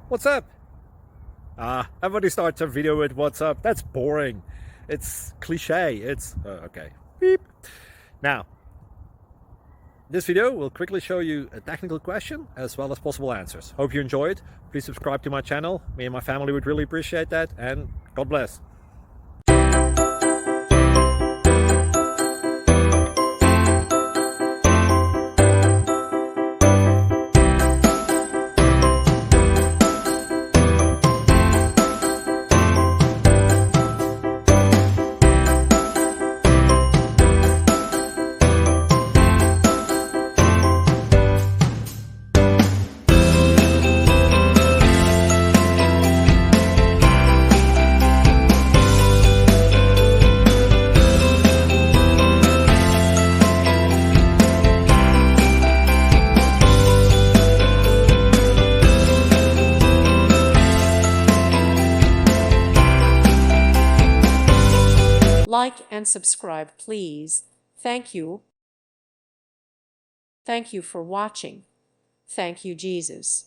What's up? Everybody starts a video with what's up. That's boring. It's cliche. It's okay. Beep. Now, this video will quickly show you a technical question as well as possible answers. Hope you enjoy it. Please subscribe to my channel. Me and my family would really appreciate that, and God bless. Like and subscribe, please. Thank you. Thank you for watching. Thank you, Jesus.